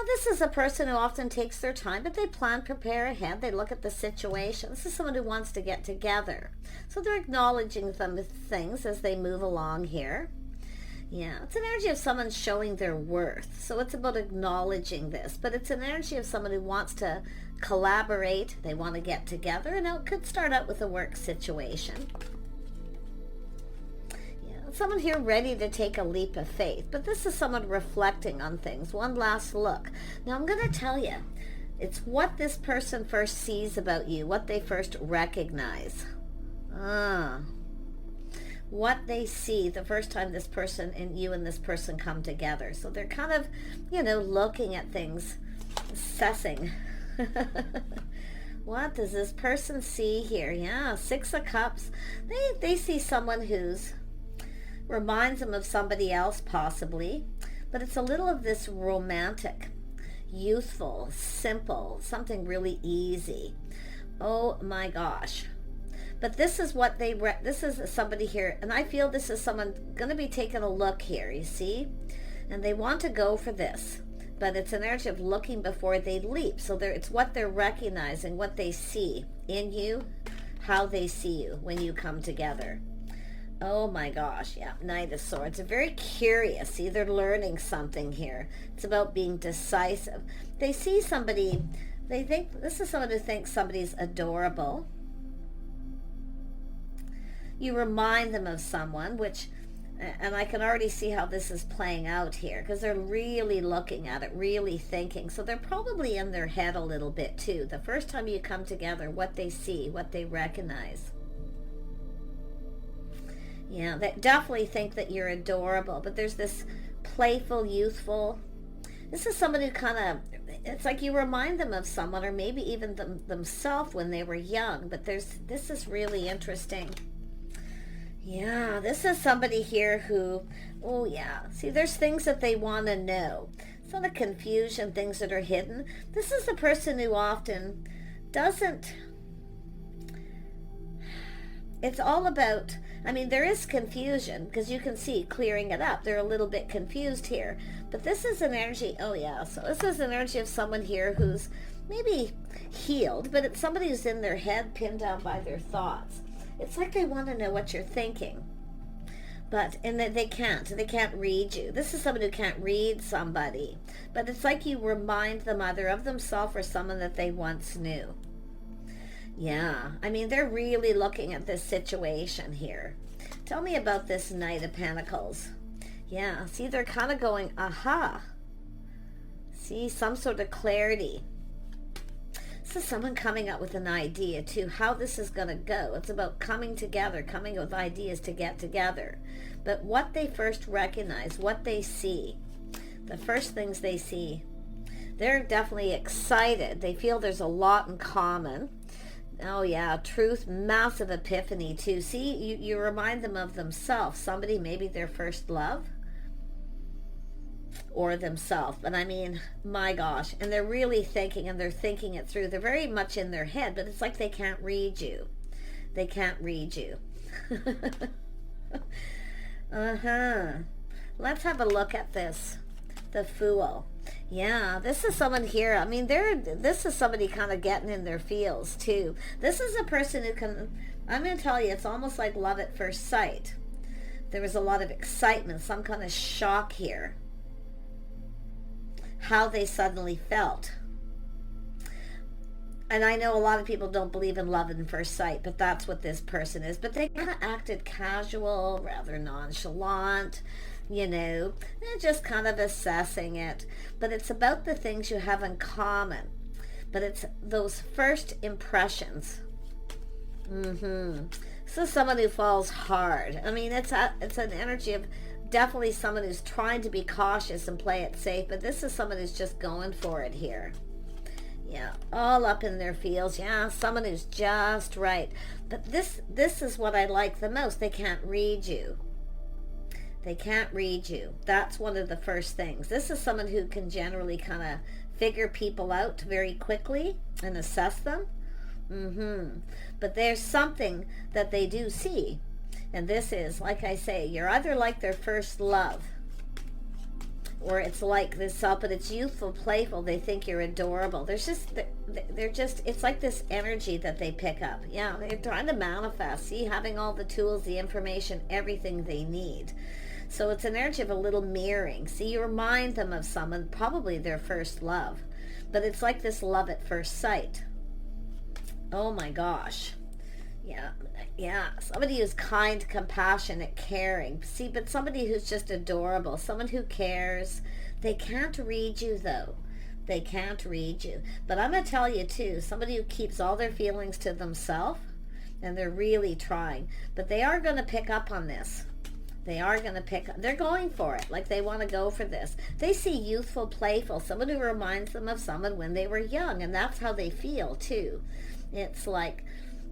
this is a person who often takes their time, but they plan, prepare ahead. They look at the situation. This is someone who wants to get together. So they're acknowledging some things as they move along here. Yeah, it's an energy of someone showing their worth. So it's about acknowledging this, but it's an energy of someone who wants to collaborate. They want to get together, and it could start out with a work situation. Yeah, someone here ready to take a leap of faith, but this is someone reflecting on things. One last look. Now I'm going to tell you, it's what this person first sees about you, what they first recognize. What they see the first time this person and you and this person come together. So they're kind of, looking at things, assessing. What does this person see here? Yeah, Six of Cups. They see someone who's reminds them of somebody else possibly, but it's a little of this romantic, youthful, simple, something really easy. Oh my gosh. But this is what this is somebody here, and I feel this is someone going to be taking a look here, you see? And they want to go for this, but it's an energy of looking before they leap. So it's what they're recognizing, what they see in you, how they see you when you come together. Oh my gosh, yeah, Knight of Swords. They're very curious. See, they're learning something here. It's about being decisive. They see somebody, they think, this is someone who thinks somebody's adorable. You remind them of someone, and I can already see how this is playing out here, because they're really looking at it, really thinking. So they're probably in their head a little bit too. The first time you come together, what they see, what they recognize. Yeah, they definitely think that you're adorable, but there's this playful, youthful. This is someone who kind of, it's like you remind them of someone, or maybe even themselves when they were young. But this is really interesting. Yeah, this is somebody here who, oh yeah, see, there's things that they want to know. It's not a confusion, things that are hidden. This is a person who often doesn't, it's all about, there is confusion, because you can see clearing it up. They're a little bit confused here. But this is an energy, oh yeah, so this is an energy of someone here who's maybe healed, but it's somebody who's in their head, pinned down by their thoughts. It's like they want to know what you're thinking, and that they can't read you. This is someone who can't read somebody, but it's like you remind them either of themselves or someone that they once knew. Yeah, they're really looking at this situation here. Tell me about this Knight of Pentacles. Yeah, see, they're kind of going, aha. See, some sort of clarity. This is someone coming up with an idea too, how this is going to go. It's about coming together, coming with ideas to get together. But what they first recognize, what they see, the first things they see, they're definitely excited. They feel there's a lot in common. Oh yeah, truth, massive epiphany too. See, you remind them of themselves, somebody, maybe their first love, or themselves. But my gosh, and they're really thinking, and they're thinking it through. They're very much in their head, but it's like they can't read you. They can't read you. Let's have a look at this. The Fool. Yeah, this is someone here. This is somebody kind of getting in their feels too. This is a person who can, I'm going to tell you, it's almost like love at first sight. There was a lot of excitement, some kind of shock here. How they suddenly felt. And I know a lot of people don't believe in love at first sight, but that's what this person is. But they kind of acted casual, rather nonchalant, they're just kind of assessing it. But it's about the things you have in common. But it's those first impressions. So someone who falls hard. It's an energy of definitely someone who's trying to be cautious and play it safe, but this is someone who's just going for it here. Yeah, all up in their feels. Yeah, someone who's just right. But this is what I like the most. They can't read you. They can't read you. That's one of the first things. This is someone who can generally kind of figure people out very quickly and assess them. But there's something that they do see. And this is, like I say, you're either like their first love. or it's like this up, but it's youthful, playful. They think you're adorable. They're just, it's like this energy that they pick up. Yeah, they're trying to manifest. See, having all the tools, the information, everything they need. So it's an energy of a little mirroring. See, you remind them of someone, probably their first love. But it's like this love at first sight. Oh my gosh. Yeah. Somebody who's kind, compassionate, caring. See, but somebody who's just adorable. Someone who cares. They can't read you, though. They can't read you. But I'm going to tell you, too, somebody who keeps all their feelings to themselves, and they're really trying. But they are going to pick up on this. They are going to pick up. They're going for it. Like they want to go for this. They see youthful, playful. Someone who reminds them of someone when they were young. And that's how they feel, too. It's like,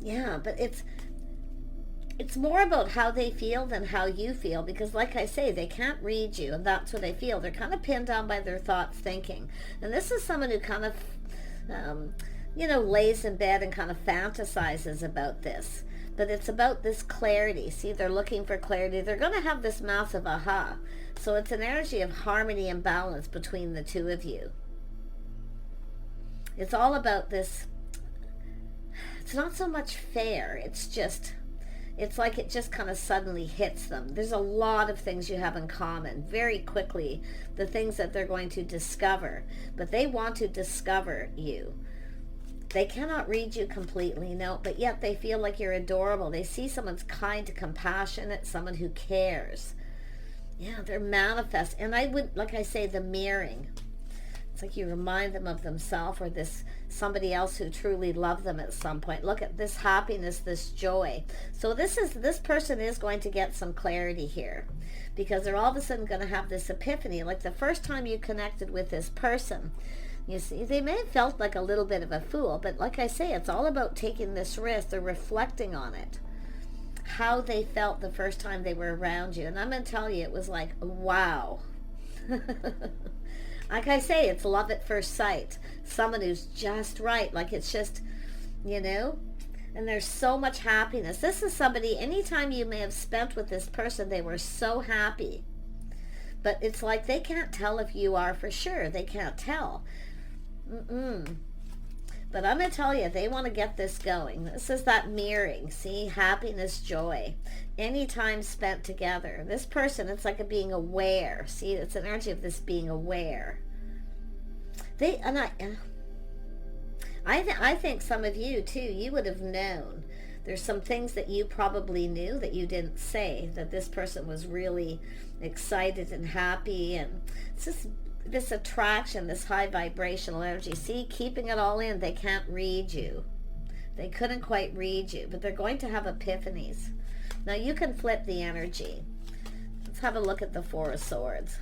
yeah, but it's more about how they feel than how you feel, because like I say, they can't read you, and that's what they feel. They're kind of pinned down by their thoughts, thinking. And this is someone who kind of, lays in bed and kind of fantasizes about this. But it's about this clarity. See, they're looking for clarity. They're going to have this massive aha. So it's an energy of harmony and balance between the two of you. It's all about this. It's not so much fair. It's like it just kind of suddenly hits them. There's a lot of things you have in common very quickly, the things that they're going to discover. But they want to discover you. They cannot read you completely, no, but yet they feel like you're adorable. They see someone's kind, compassionate, someone who cares. Yeah, they're manifest. And I would, like I say, the mirroring. It's like you remind them of themselves or this somebody else who truly loved them at some point. Look at this happiness, this joy. So this person is going to get some clarity here, because they're all of a sudden going to have this epiphany. Like the first time you connected with this person, you see, they may have felt like a little bit of a fool, but like I say, it's all about taking this risk. They're reflecting on it, how they felt the first time they were around you. And I'm going to tell you, it was like, wow. Like I say, it's love at first sight. Someone who's just right. Like it's just, and there's so much happiness. This is somebody, anytime you may have spent with this person, they were so happy. But it's like they can't tell if you are for sure. They can't tell. But I'm going to tell you, they want to get this going. This is that mirroring. See, happiness, joy. Any time spent together. This person, it's like a being aware. See, it's an energy of this being aware. I think some of you, too, you would have known. There's some things that you probably knew that you didn't say, that this person was really excited and happy. And it's just this attraction, this high vibrational energy. See, keeping it all in, they can't read you. They couldn't quite read you, but they're going to have epiphanies. Now you can flip the energy. Let's have a look at the Four of Swords.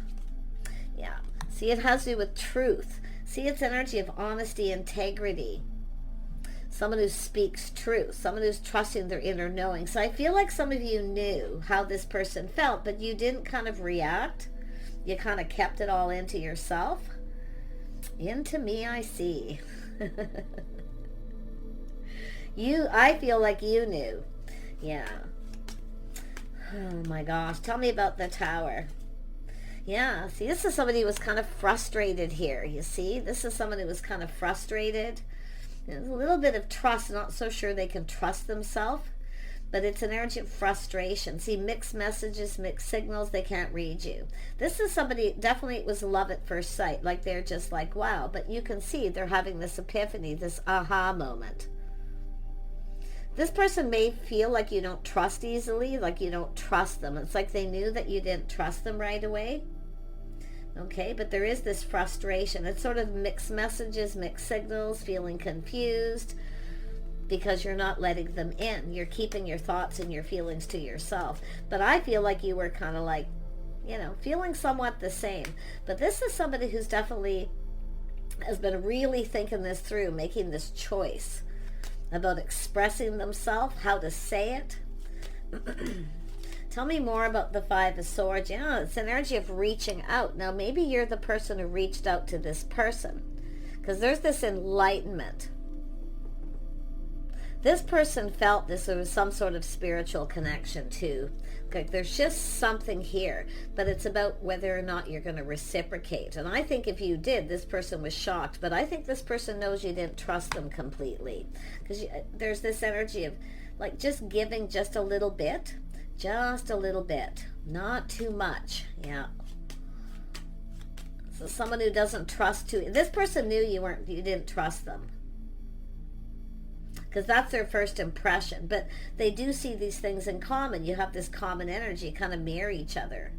Yeah, see, it has to do with truth. See, it's energy of honesty, integrity. Someone who speaks truth, someone who's trusting their inner knowing. So I feel like some of you knew how this person felt, but you didn't kind of react. You kind of kept it all into yourself. Into me, I see. I feel like you knew. Yeah. Oh my gosh. Tell me about the Tower. Yeah. See, this is somebody who was kind of frustrated here. You see? This is someone who was kind of frustrated. There's a little bit of trust. Not so sure they can trust themselves. But it's an energy of frustration. See, mixed messages, mixed signals, they can't read you. This is somebody, definitely it was love at first sight. Like they're just like, wow. But you can see they're having this epiphany, this aha moment. This person may feel like you don't trust easily, like you don't trust them. It's like they knew that you didn't trust them right away. Okay, but there is this frustration. It's sort of mixed messages, mixed signals, feeling confused, because you're not letting them in. You're keeping your thoughts and your feelings to yourself. But I feel like you were kind of like, feeling somewhat the same. But this is somebody who's definitely has been really thinking this through, making this choice about expressing themselves, how to say it. Tell me more about the Five of Swords. Yeah, it's an energy of reaching out. Now, maybe you're the person who reached out to this person, because there's this enlightenment. This person felt this was some sort of spiritual connection too. Okay, there's just something here, but it's about whether or not you're going to reciprocate. And I think if you did, this person was shocked, but I think this person knows you didn't trust them completely, because there's this energy of like just giving just a little bit, not too much. Yeah. So someone who doesn't trust too. This person knew you didn't trust them, because that's their first impression. But they do see these things in common. You have this common energy, kind of mirror each other.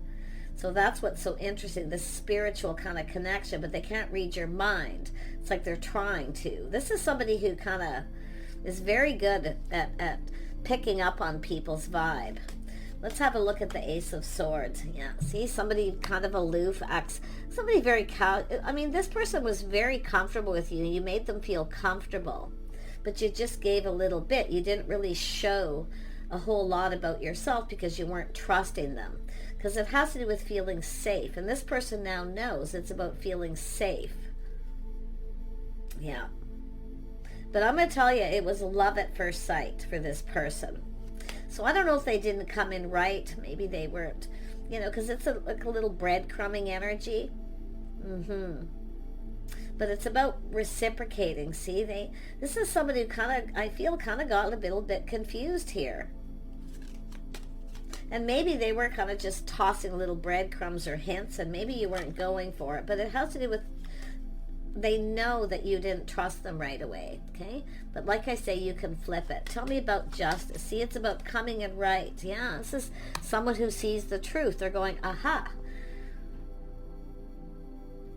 So that's what's so interesting, this spiritual kind of connection, but they can't read your mind. It's like they're trying to. This is somebody who kind of is very good at picking up on people's vibe. Let's have a look at the Ace of Swords. Yeah, see, somebody kind of aloof, acts, somebody very, I mean, this person was very comfortable with you. You made them feel comfortable, but you just gave a little bit. You didn't really show a whole lot about yourself because you weren't trusting them. Because it has to do with feeling safe. And this person now knows it's about feeling safe. Yeah. But I'm going to tell you, it was love at first sight for this person. So I don't know if they didn't come in right. Maybe they weren't, because it's like a little breadcrumbing energy. But it's about reciprocating. See, this is somebody who I feel got a little bit confused here. And maybe they were kind of just tossing little breadcrumbs or hints, and maybe you weren't going for it. But it has to do with, they know that you didn't trust them right away, okay? But like I say, you can flip it. Tell me about justice. See, it's about coming in right. Yeah, this is someone who sees the truth. They're going, aha.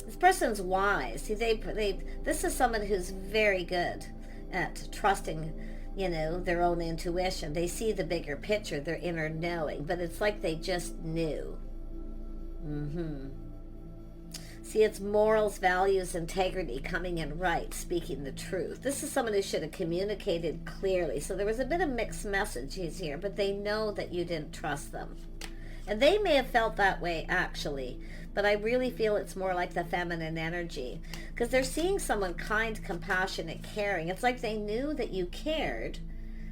This person's wise. See, this is someone who's very good at trusting, their own intuition. They see the bigger picture, their inner knowing, but it's like they just knew. See, it's morals, values, integrity, coming in right, speaking the truth. This is someone who should have communicated clearly. So there was a bit of mixed messages here, but they know that you didn't trust them. And they may have felt that way, actually, but I really feel it's more like the feminine energy, because they're seeing someone kind, compassionate, caring. It's like they knew that you cared,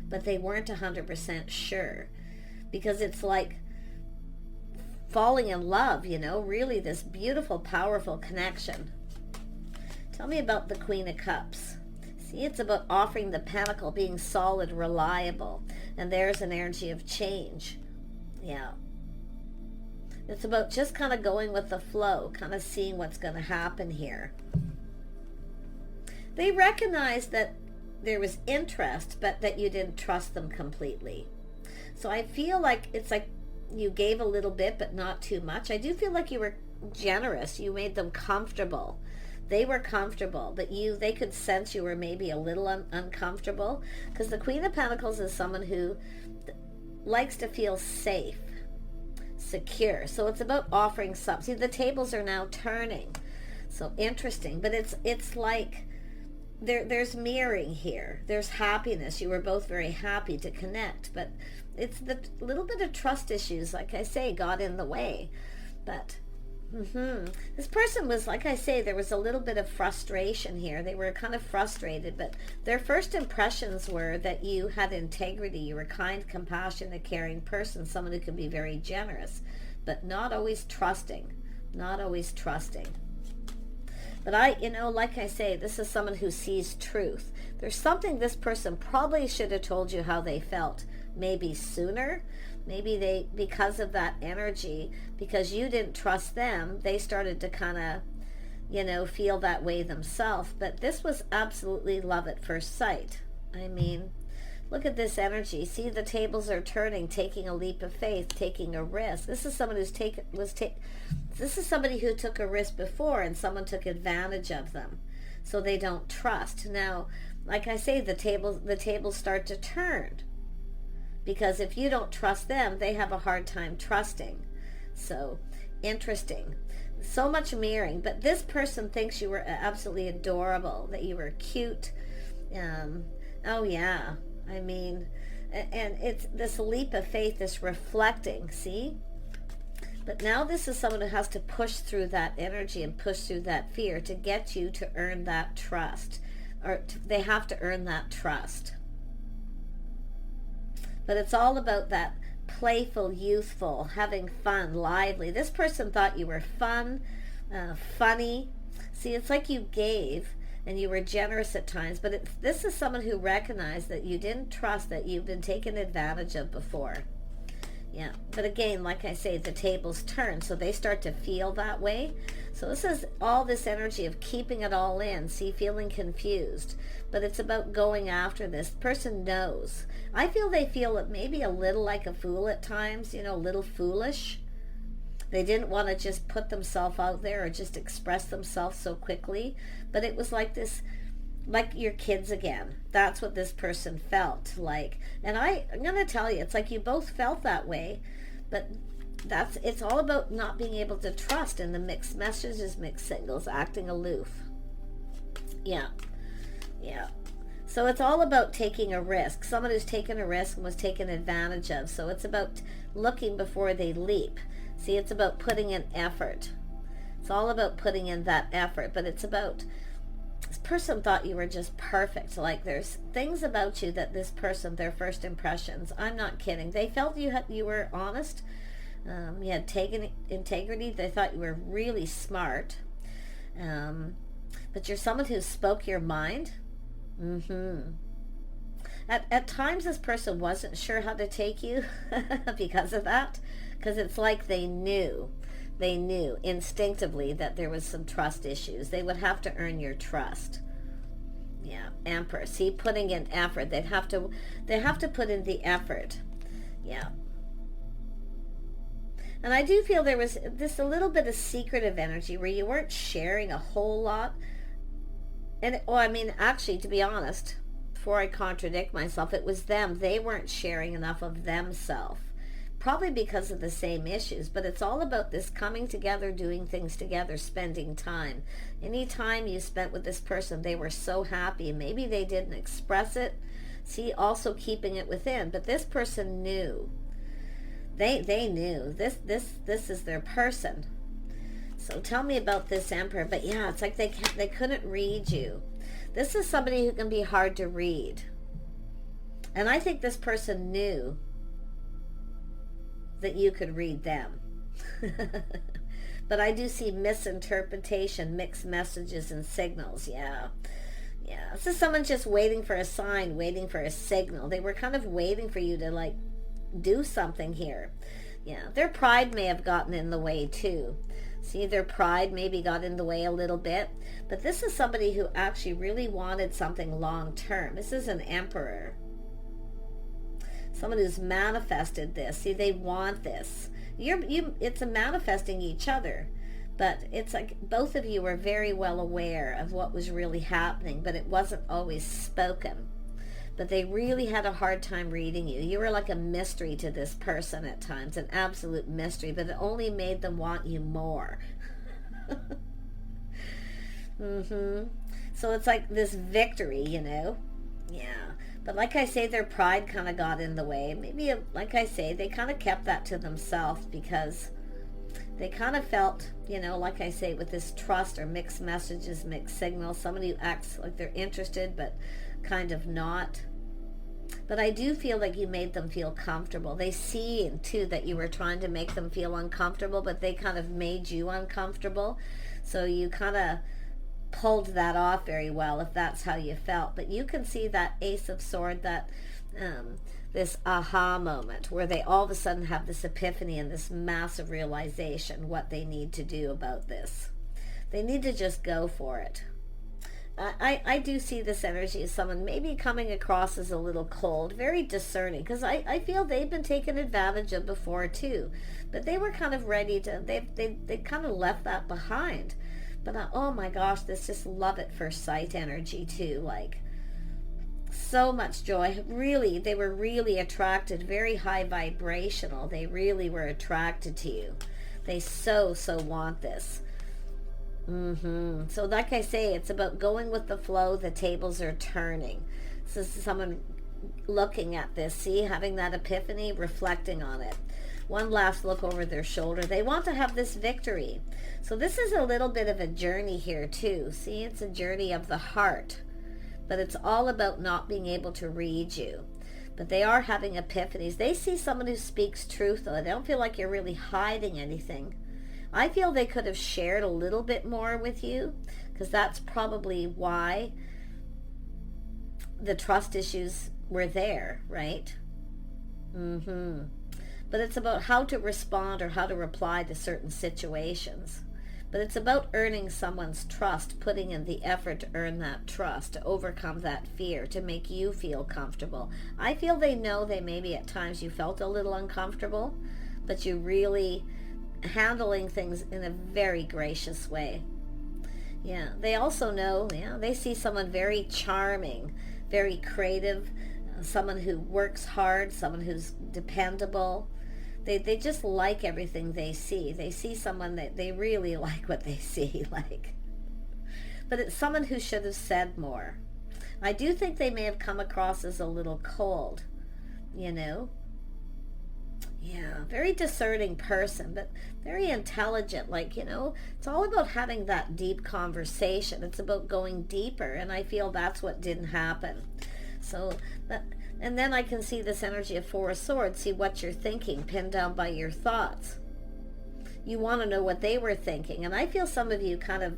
but they weren't 100% sure, because it's like falling in love, really this beautiful, powerful connection. Tell me about the Queen of Cups. See, it's about offering the Pentacle, being solid, reliable, and there's an energy of change. Yeah. It's about just kind of going with the flow, kind of seeing what's going to happen here. They recognize that there was interest, but that you didn't trust them completely. So I feel like it's like you gave a little bit, but not too much. I do feel like you were generous. You made them comfortable. They were comfortable, but they could sense you were maybe a little uncomfortable, because the Queen of Pentacles is someone who likes to feel safe, secure. So it's about offering something. See, the tables are now turning. So interesting, but it's like there's mirroring here. There's happiness. You were both very happy to connect, but it's the little bit of trust issues, like I say, got in the way. But this person was, like I say, there was a little bit of frustration here. They were kind of frustrated, but their first impressions were that you had integrity. You were kind, compassionate, caring person, someone who could be very generous, but not always trusting. But like I say, this is someone who sees truth. There's something this person probably should have told you how they felt, maybe sooner. Maybe because of that energy, because you didn't trust them, they started to kind of, feel that way themselves. But this was absolutely love at first sight. I mean, look at this energy. See, the tables are turning, taking a leap of faith, taking a risk. This is someone this is somebody who took a risk before, and someone took advantage of them, so they don't trust. Now, like I say, the tables start to turn. Because if you don't trust them, they have a hard time trusting. So, interesting. So much mirroring. But this person thinks you were absolutely adorable, that you were cute. Oh, yeah. I mean, and it's this leap of faith, this reflecting, see? But now this is someone who has to push through that energy and push through that fear to get you to earn that trust. Or they have to earn that trust. but it's all about that playful, youthful, having fun, lively. This person thought you were fun, funny. See, it's like you gave and you were generous at times, but this is someone who recognized that you didn't trust, that you've been taken advantage of before. Yeah, but again, like I say, the tables turn, so they start to feel that way. So this is all this energy of keeping it all in, see, feeling confused. But it's about going after this. Person knows. I feel they feel it maybe a little like a fool at times, a little foolish. They didn't want to just put themselves out there or just express themselves so quickly. But it was like this, like your kids again. That's what this person felt like. And I'm going to tell you, it's like you both felt that way. But it's all about not being able to trust in the mixed messages, mixed signals, acting aloof. Yeah. So it's all about taking a risk. Someone who's taken a risk and was taken advantage of. So it's about looking before they leap. See, it's about putting in effort. It's all about putting in that effort. But it's about, this person thought you were just perfect. Like there's things about you that this person, their first impressions, I'm not kidding. They felt you were honest. You had integrity. They thought you were really smart. But you're someone who spoke your mind. At times this person wasn't sure how to take you because of that. Because it's like they knew instinctively that there was some trust issues. They would have to earn your trust. Yeah, Emperor. See, putting in effort. They have to put in the effort. Yeah. And I do feel there was this a little bit of secretive energy where you weren't sharing a whole lot. And, actually, to be honest, before I contradict myself, it was them. They weren't sharing enough of themselves. Probably because of the same issues. But it's all about this coming together, doing things together, spending time. Any time you spent with this person, they were so happy. Maybe they didn't express it. See, also keeping it within. But this person knew. They knew this is their person. So tell me about this Emperor. But yeah, it's like they couldn't read you. This is somebody who can be hard to read. And I think this person knew that you could read them. But I do see misinterpretation, mixed messages and signals. Yeah. This is someone just waiting for a sign, waiting for a signal. They were kind of waiting for you to do something here. Yeah, their pride may have gotten in the way too. See, their pride maybe got in the way a little bit. But this is somebody who actually really wanted something long term. This is an Emperor. Someone who's manifested this. See, they want this. It's a manifesting each other. But it's like both of you were very well aware of what was really happening, but it wasn't always spoken. But they really had a hard time reading you. You were like a mystery to this person at times, an absolute mystery, but it only made them want you more. So it's like this victory, Yeah. But like I say, their pride kind of got in the way. Maybe, like I say, they kind of kept that to themselves because they kind of felt, like I say, with this trust or mixed messages, mixed signals, somebody who acts like they're interested but kind of not. But I do feel like you made them feel comfortable. They see, too, that you were trying to make them feel uncomfortable, but they kind of made you uncomfortable. So you kind of pulled that off very well, if that's how you felt. But you can see that Ace of Swords, that this aha moment where they all of a sudden have this epiphany and this massive realization what they need to do about this. They need to just go for it. I do see this energy as someone maybe coming across as a little cold, very discerning, because I feel they've been taken advantage of before too. But they were kind of ready to, they kind of left that behind. But oh my gosh, this just love at first sight energy too, like so much joy. Really, they were really attracted, very high vibrational. They really were attracted to you. They so want this. So like I say, it's about going with the flow. The tables are turning. This is someone looking at this, see, having that epiphany, reflecting on it. One last look over their shoulder. They want to have this victory. So this is a little bit of a journey here too. See, it's a journey of the heart. But it's all about not being able to read you. But they are having epiphanies. They see someone who speaks truth, though. They don't feel like you're really hiding anything. I feel they could have shared a little bit more with you, because that's probably why the trust issues were there, right? But it's about how to respond or how to reply to certain situations. But it's about earning someone's trust, putting in the effort to earn that trust, to overcome that fear, to make you feel comfortable. I feel they know they maybe at times you felt a little uncomfortable, but you really handling things in a very gracious way. Yeah, they also know, they see someone very charming, very creative, someone who works hard, someone who's dependable. They just like everything they see. They see someone that they really like what they see, like. But it's someone who should have said more. I do think they may have come across as a little cold, Yeah, very discerning person, but very intelligent, it's all about having that deep conversation. It's about going deeper, and I feel that's what didn't happen. So and then I can see this energy of Four of Swords, see what you're thinking, pinned down by your thoughts. You want to know what they were thinking, and I feel some of you kind of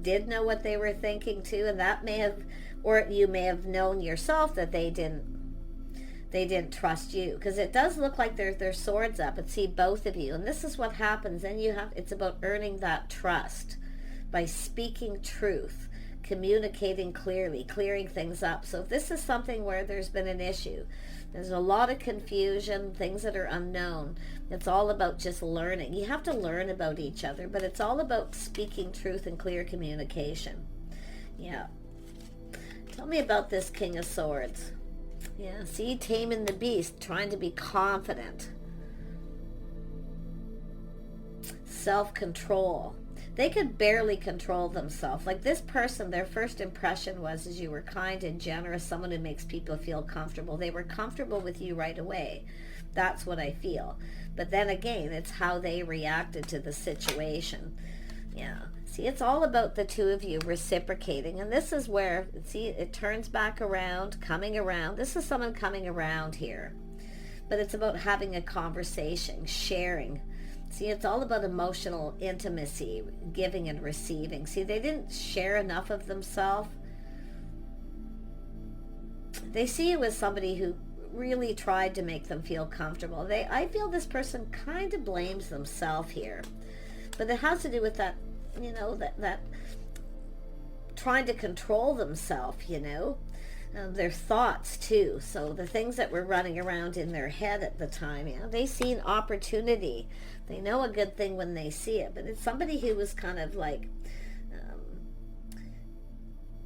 did know what they were thinking too, and that may have, or you may have known yourself that they didn't trust you, because it does look like their swords up, and see both of you, and this is what happens. Then it's about earning that trust by speaking truth, communicating clearly, clearing things up. So if this is something where there's been an issue, there's a lot of confusion, things that are unknown, it's all about just learning. You have to learn about each other, but it's all about speaking truth and clear communication. Yeah. Tell me about this King of Swords. Yeah, see, taming the beast, trying to be confident. Self-control. They could barely control themselves. Like this person, their first impression was you were kind and generous, someone who makes people feel comfortable. They were comfortable with you right away. That's what I feel. But then again, it's how they reacted to the situation. Yeah. See, it's all about the two of you reciprocating. And this is where, see, it turns back around, coming around. This is someone coming around here. But it's about having a conversation, sharing. See, it's all about emotional intimacy, giving and receiving. See, they didn't share enough of themselves. They see you as somebody who really tried to make them feel comfortable. I feel this person kind of blames themselves here. But it has to do with that, that trying to control themselves, their thoughts too. So the things that were running around in their head at the time, they see an opportunity. They know a good thing when they see it, but it's somebody who was kind of like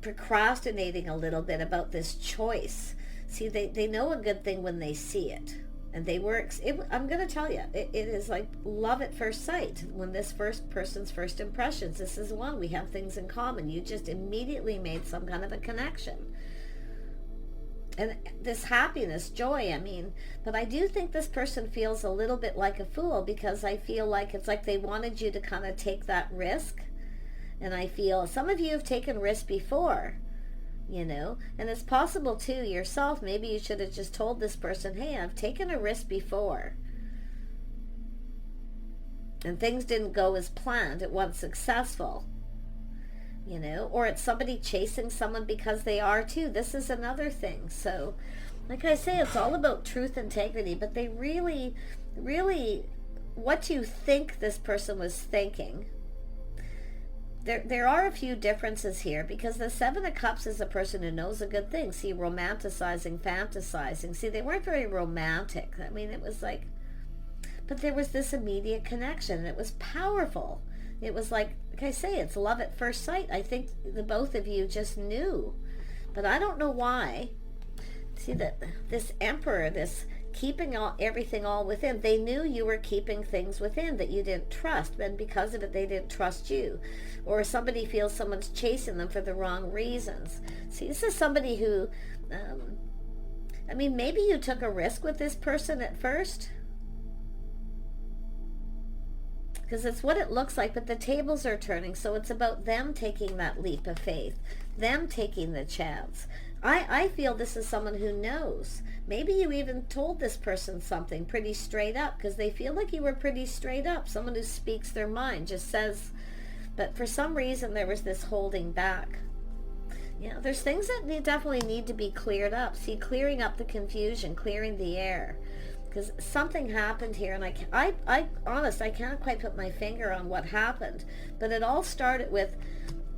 procrastinating a little bit about this choice. See, they know a good thing when they see it. And they were, I'm going to tell you, it is like love at first sight. When this first person's first impressions, this is one, we have things in common. You just immediately made some kind of a connection. And this happiness, joy, but I do think this person feels a little bit like a fool, because I feel like it's like they wanted you to kind of take that risk. And I feel some of you have taken risks before. And it's possible too yourself, maybe you should have just told this person, hey, I've taken a risk before and things didn't go as planned, it wasn't successful, or it's somebody chasing someone because they are too. This is another thing. So like I say, it's all about truth, integrity, but they really what you think this person was thinking. There are a few differences here, because the Seven of Cups is a person who knows a good thing. See, romanticizing, fantasizing. See, they weren't very romantic. It was like, but there was this immediate connection. It was powerful. It was like I say, it's love at first sight. I think the both of you just knew. But I don't know why. See, that this Emperor, this keeping everything all within, they knew you were keeping things within that you didn't trust, and because of it they didn't trust you. Or somebody feels someone's chasing them for the wrong reasons. See, this is somebody who maybe you took a risk with this person at first, because it's what it looks like, but the tables are turning. So it's about them taking that leap of faith, them taking the chance. I feel this is someone who knows. Maybe you even told this person something pretty straight up, because they feel like you were pretty straight up. Someone who speaks their mind, just says, but for some reason there was this holding back. Yeah, there's things that definitely need to be cleared up. See, clearing up the confusion, clearing the air. Because something happened here, and I can't quite put my finger on what happened. But it all started with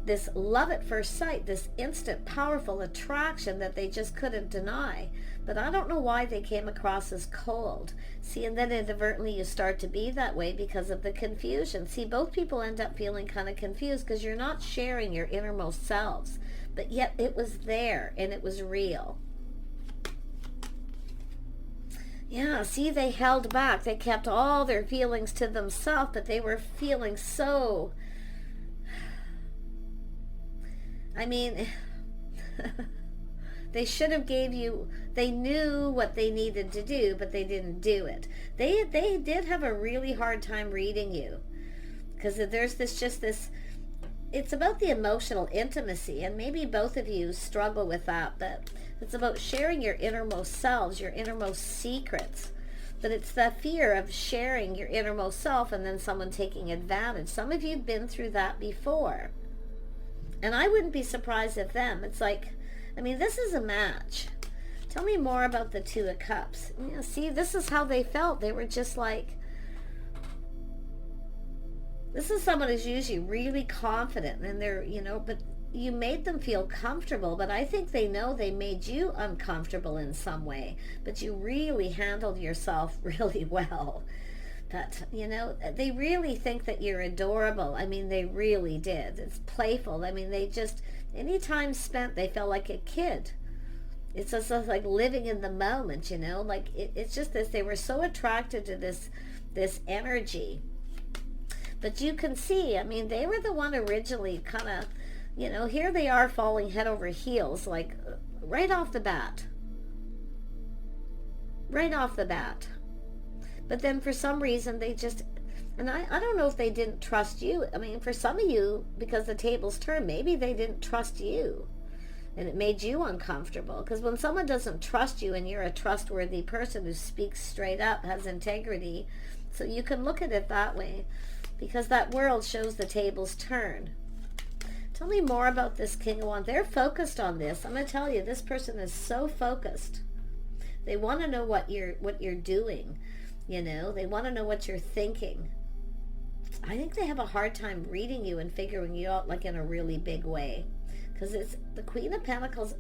this love at first sight, this instant, powerful attraction that they just couldn't deny. But I don't know why they came across as cold. See, and then inadvertently you start to be that way because of the confusion. See, both people end up feeling kind of confused because you're not sharing your innermost selves. But yet it was there and it was real. Yeah, see, they held back. They kept all their feelings to themselves, but they were feeling so... I mean, they should have gave you, they knew what they needed to do, but they didn't do it. They did have a really hard time reading you, because there's this, it's about the emotional intimacy, and maybe both of you struggle with that, but it's about sharing your innermost selves, your innermost secrets. But it's the fear of sharing your innermost self and then someone taking advantage. Some of you have been through that before. And I wouldn't be surprised if them. It's like, I mean, this is a match. Tell me more about the Two of Cups. You know, see, this is how they felt. They were just like, this is someone who's usually really confident, and they're, you know, but you made them feel comfortable. But I think they know they made you uncomfortable in some way. But you really handled yourself really well. But, you know, they really think that you're adorable. I mean, they really did. It's playful. I mean, they just, any time spent, they felt like a kid. It's just like living in the moment, you know, like it's just this, they were so attracted to this energy. But you can see, I mean, they were the one originally kind of, you know, here they are falling head over heels, like right off the bat. Right off the bat. But then for some reason they just, and I don't know if they didn't trust you. I mean, for some of you, because the tables turned, maybe they didn't trust you. And it made you uncomfortable. Because when someone doesn't trust you and you're a trustworthy person who speaks straight up, has integrity, so you can look at it that way. Because that world shows the tables turn. Tell me more about this King of Wands. They're focused on this. I'm going to tell you, this person is so focused. They want to know what you're doing. You know, they want to know what you're thinking. I think they have a hard time reading you and figuring you out, like in a really big way. Because it's the Queen of Pentacles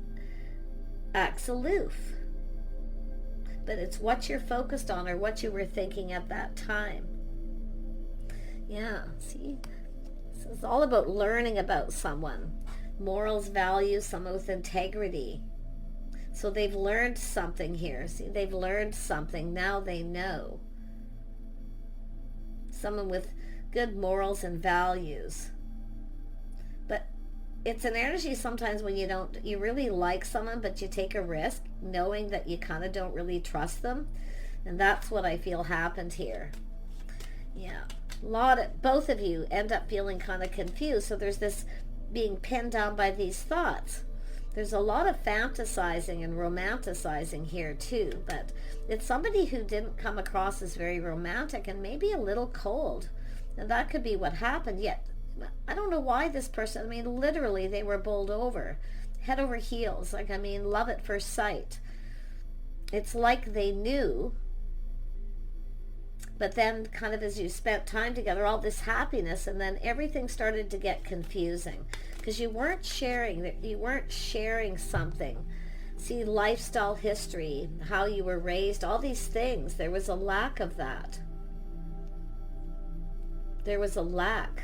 acts aloof. But it's what you're focused on or what you were thinking at that time. Yeah, see? This is all about learning about someone. Morals, values, someone with integrity. So they've learned something here. See, they've learned something. Now they know. Someone with good morals and values. But it's an energy sometimes when you really like someone, but you take a risk knowing that you kind of don't really trust them. And that's what I feel happened here. Yeah. Both of you end up feeling kind of confused. So there's this being pinned down by these thoughts. There's a lot of fantasizing and romanticizing here too, but it's somebody who didn't come across as very romantic and maybe a little cold. And that could be what happened. Yet, I don't know why this person, I mean, literally they were bowled over, head over heels. Like, I mean, love at first sight. It's like they knew, but then kind of as you spent time together, all this happiness, and then everything started to get confusing. Because you weren't sharing something. See, lifestyle history, how you were raised, all these things. There was a lack of that. There was a lack.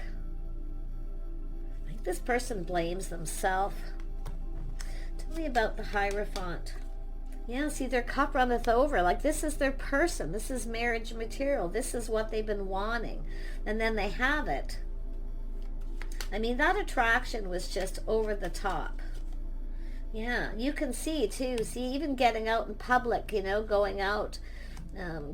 I think this person blames themselves. Tell me about the Hierophant. Yeah, see, their cup runneth over. Like, this is their person. This is marriage material. This is what they've been wanting. And then they have it. I mean, that attraction was just over the top. Yeah, you can see, too. See, even getting out in public, you know, going out,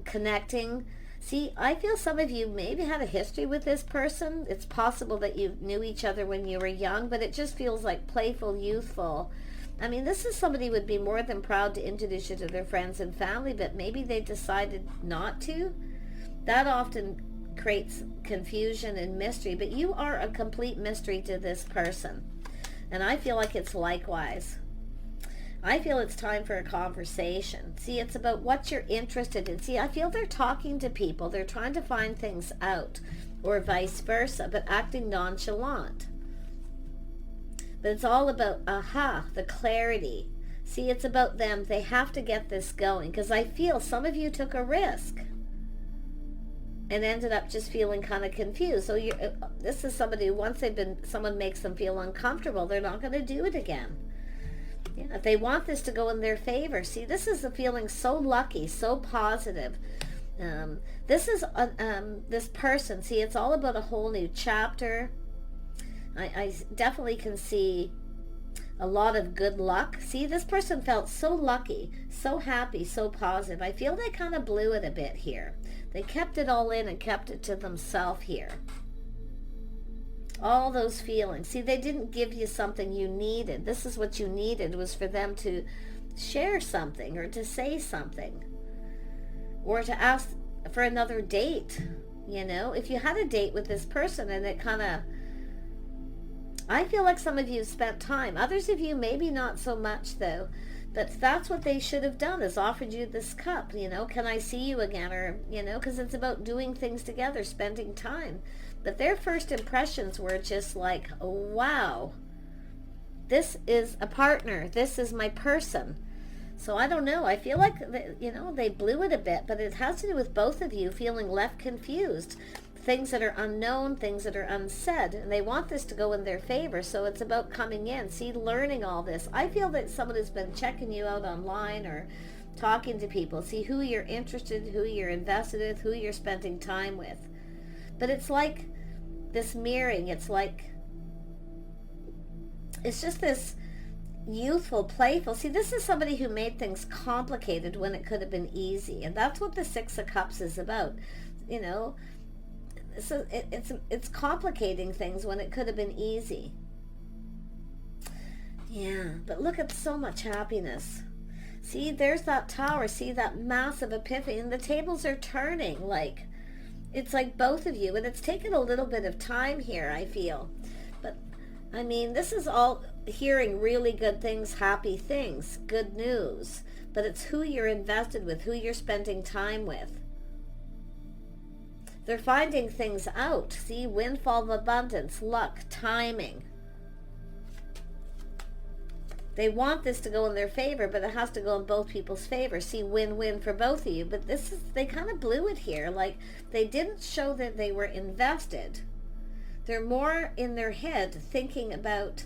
connecting. See, I feel some of you maybe had a history with this person. It's possible that you knew each other when you were young, but it just feels like playful, youthful. I mean, this is somebody who would be more than proud to introduce you to their friends and family, but maybe they decided not to. That often creates confusion and mystery, but you are a complete mystery to this person. And I feel like it's likewise. I feel it's time for a conversation. See, it's about what you're interested in. See, I feel they're talking to people. They're trying to find things out, or vice versa, but acting nonchalant. But it's all about, the clarity. See, it's about them. They have to get this going, because I feel some of you took a risk and ended up just feeling kind of confused. So this is somebody who, once someone makes them feel uncomfortable, they're not going to do it again. Yeah, they want this to go in their favor. See, this is the feeling so lucky, so positive. This is this person. See, it's all about a whole new chapter. I definitely can see a lot of good luck. See, this person felt so lucky, so happy, so positive. I feel they kind of blew it a bit here. They kept it all in and kept it to themselves here. All those feelings. See, they didn't give you something you needed. This is what you needed, was for them to share something, or to say something, or to ask for another date. You know, if you had a date with this person and it kind of, I feel like some of you spent time. Others of you maybe not so much though. But that's what they should have done, is offered you this cup, you know, can I see you again? Or, you know, because it's about doing things together, spending time. But their first impressions were just like, oh, wow, this is a partner. This is my person. So I don't know. I feel like, you know, they blew it a bit, but it has to do with both of you feeling left confused. Things that are unknown, things that are unsaid, and they want this to go in their favor. So it's about coming in, see, learning all this. I feel that someone has been checking you out online or talking to people, see who you're interested, who you're invested with, who you're spending time with. But it's like this mirroring. It's like, it's just this youthful, playful. See, this is somebody who made things complicated when it could have been easy, and that's what the Six of Cups is about. You know, so it's complicating things when it could have been easy. Yeah, but look at so much happiness. See, there's that tower. See that massive epiphany, and the tables are turning. Like, it's like both of you, and it's taken a little bit of time here, I feel. But I mean, this is all hearing really good things, happy things, good news. But it's who you're invested with, who you're spending time with. They're finding things out. See, windfall of abundance, luck, timing. They want this to go in their favor, but it has to go in both people's favor. See, win-win for both of you. But this is, they kind of blew it here. Like, they didn't show that they were invested. They're more in their head thinking about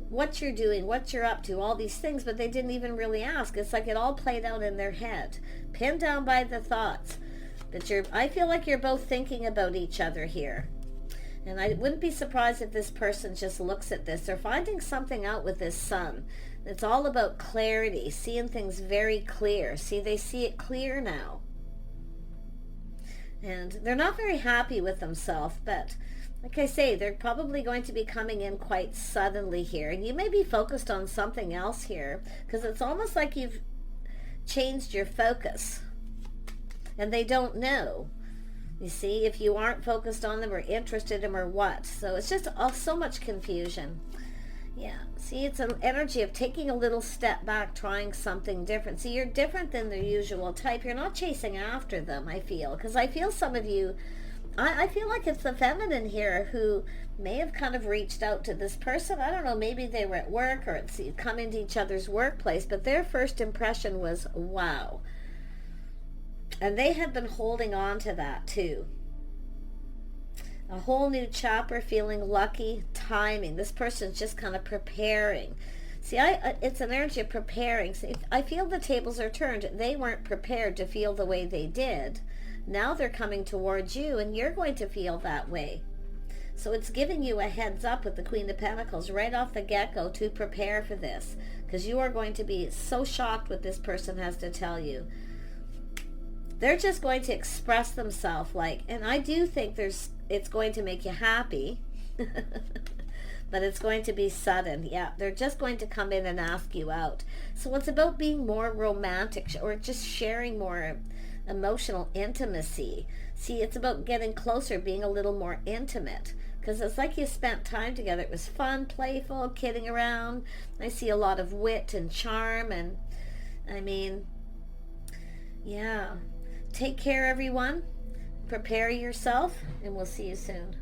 what you're doing, what you're up to, all these things, but they didn't even really ask. It's like it all played out in their head, pinned down by the thoughts. But I feel like you're both thinking about each other here. And I wouldn't be surprised if this person just looks at this. They're finding something out with this sun. It's all about clarity, seeing things very clear. See, they see it clear now. And they're not very happy with themselves, but like I say, they're probably going to be coming in quite suddenly here. And you may be focused on something else here, because it's almost like you've changed your focus. And they don't know. You see, if you aren't focused on them or interested in them or what. So it's just so much confusion. Yeah. See, it's an energy of taking a little step back, trying something different. See, you're different than the usual type. You're not chasing after them, I feel. Because I feel some of you, I feel like it's the feminine here who may have kind of reached out to this person. I don't know, maybe they were at work or come into each other's workplace. But their first impression was, wow. And they had been holding on to that too. A whole new chapter, feeling lucky, timing. This person's just kind of preparing. See, it's an energy of preparing. See, I feel the tables are turned. They weren't prepared to feel the way they did. Now they're coming towards you, and you're going to feel that way. So it's giving you a heads up with the Queen of Pentacles right off the get-go to prepare for this. Because you are going to be so shocked what this person has to tell you. They're just going to express themselves like, and I do think it's going to make you happy. but it's going to be sudden. Yeah, they're just going to come in and ask you out. So it's about being more romantic, or just sharing more emotional intimacy. See, it's about getting closer, being a little more intimate, because it's like you spent time together. It was fun, playful, kidding around. I see a lot of wit and charm, and I mean, yeah. Take care, everyone. Prepare yourself, and we'll see you soon.